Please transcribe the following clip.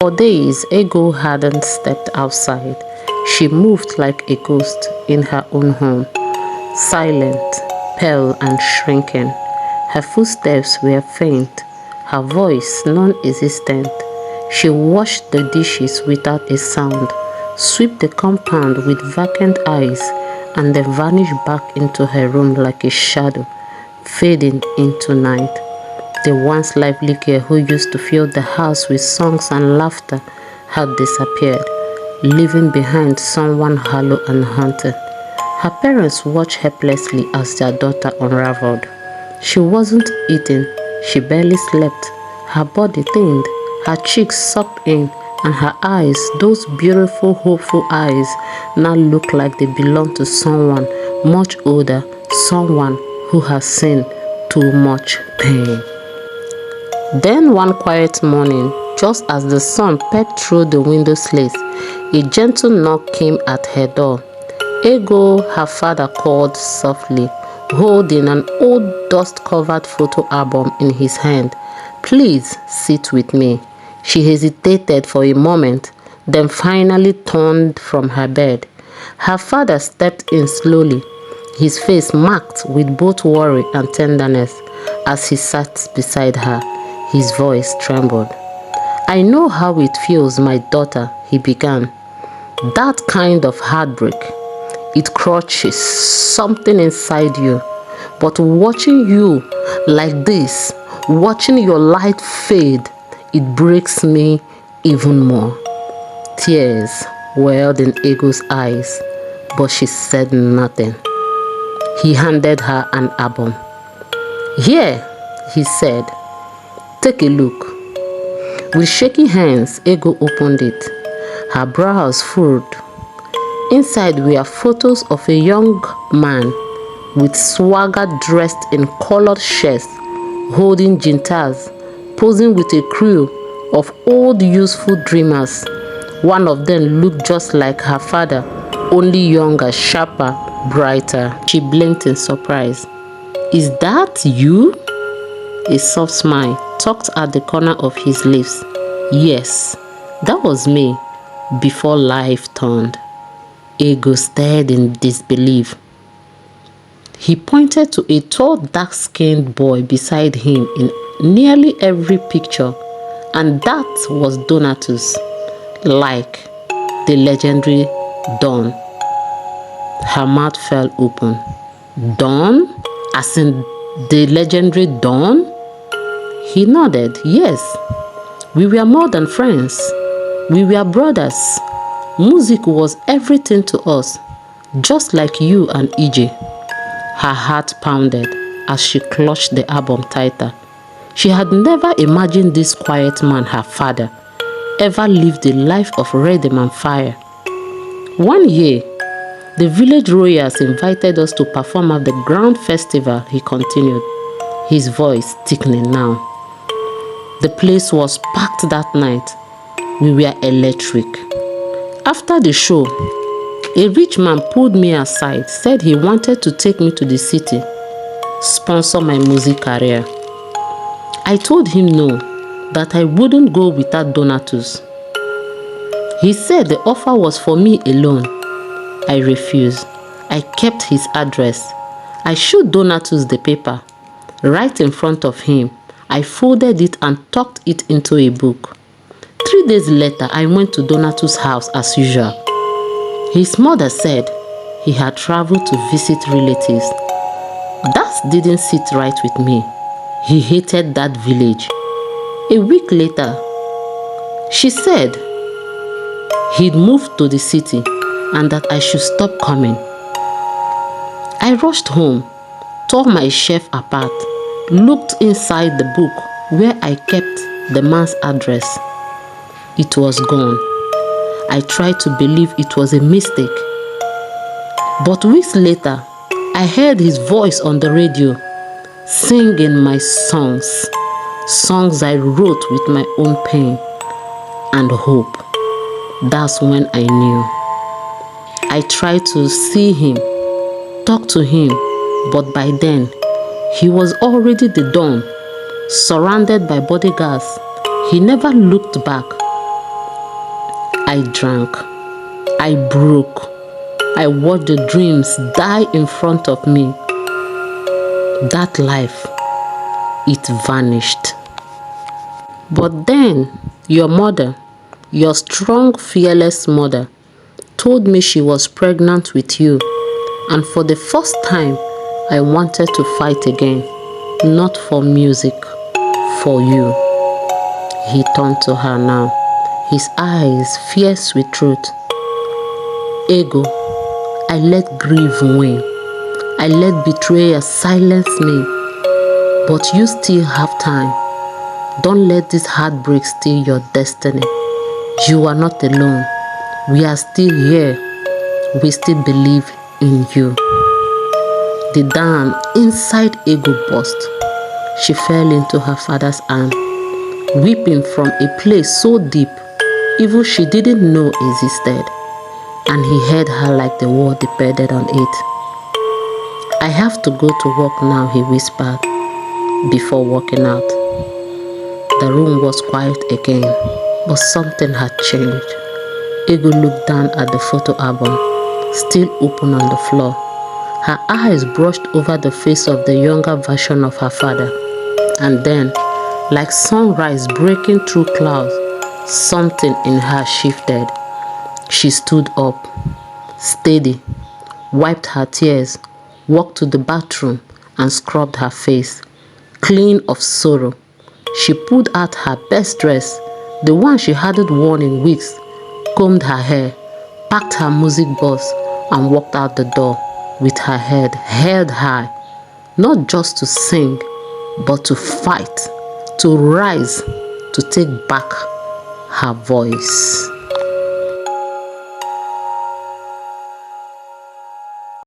For days, Ego hadn't stepped outside. She moved like a ghost in her own home, silent, pale, and shrinking. Her footsteps were faint, her voice non-existent. She washed the dishes without a sound, swept the compound with vacant eyes, and then vanished back into her room like a shadow, fading into night. The once lively girl who used to fill the house with songs and laughter had disappeared, leaving behind someone hollow and haunted. Her parents watched helplessly as their daughter unraveled. She wasn't eating, she barely slept. Her body thinned, her cheeks sucked in, and her eyes, those beautiful, hopeful eyes, now looked like they belonged to someone much older, someone who has seen too much pain. Then one quiet morning, just as the sun peeked through the window slits, a gentle knock came at her door. Ego, her father, called softly, holding an old dust-covered photo album in his hand. "Please sit with me." She hesitated for a moment, then finally turned from her bed. Her father stepped in slowly, his face marked with both worry and tenderness. As he sat beside her, his voice trembled. "I know how it feels, my daughter," he began. "That kind of heartbreak. It crushes something inside you. But watching you like this, watching your light fade, it breaks me even more." Tears welled in Ego's eyes, but she said nothing. He handed her an album. "Here," he said. "Take a look." With shaky hands, Ego opened it. Her brows furrowed. Inside were photos of a young man with swagger, dressed in colored shirts, holding guitars, posing with a crew of old useful dreamers. One of them looked just like her father, only younger, sharper, brighter. She blinked in surprise. "Is that you?" A soft smile tugged at the corner of his lips. "Yes, that was me, before life turned." Ego stared in disbelief. He pointed to a tall, dark-skinned boy beside him in nearly every picture, and that was Donatus, like the legendary Don. Her mouth fell open. "Don? As in the legendary Don?" He nodded. "Yes, we were more than friends. We were brothers. Music was everything to us, just like you and EJ." Her heart pounded as she clutched the album tighter. She had never imagined this quiet man, her father, ever lived a life of rhythm and fire. "One year, the village royals invited us to perform at the Grand Festival," he continued, his voice thickening now. "The place was packed that night. We were electric. After the show, a rich man pulled me aside, said he wanted to take me to the city, sponsor my music career. I told him no, that I wouldn't go without Donatus. He said the offer was for me alone. I refused. I kept his address. I showed Donatus the paper. Right in front of him, I folded it and tucked it into a book. 3 days later, I went to Donatus' house as usual. His mother said he had traveled to visit relatives. That didn't sit right with me. He hated that village. A week later, she said he'd moved to the city and that I should stop coming. I rushed home, tore my shelf apart, looked inside the book where I kept the man's address. It was gone. I tried to believe it was a mistake. But weeks later, I heard his voice on the radio, singing my songs I wrote with my own pen and hope. That's when I knew. I tried to see him, talk to him, but by then, he was already the Don, surrounded by bodyguards. He never looked back. I drank. I broke. I watched the dreams die in front of me. That life, it vanished. But then, your mother, your strong, fearless mother, told me she was pregnant with you. And for the first time, I wanted to fight again. Not for music, for you. He turned to her now, his eyes fierce with truth. Ego, I let grief win. I let betrayal silence me. But you still have time. Don't let this heartbreak steal your destiny. You are not alone. We are still here. We still believe in you. The dam inside Ego burst. She fell into her father's arm, weeping from a place so deep, even she didn't know existed. And he held her like the world depended on it. I have to go to work now, he whispered before walking out. The room was quiet again, but something had changed. Ego looked down at the photo album, still open on the floor. Her eyes brushed over the face of the younger version of her father. And then, like sunrise breaking through clouds, something in her shifted. She stood up, steady, wiped her tears, walked to the bathroom and scrubbed her face, clean of sorrow. She pulled out her best dress, the one she hadn't worn in weeks, combed her hair, packed her music box and walked out the door with her head held high, not just to sing, but to fight, to rise, to take back her voice.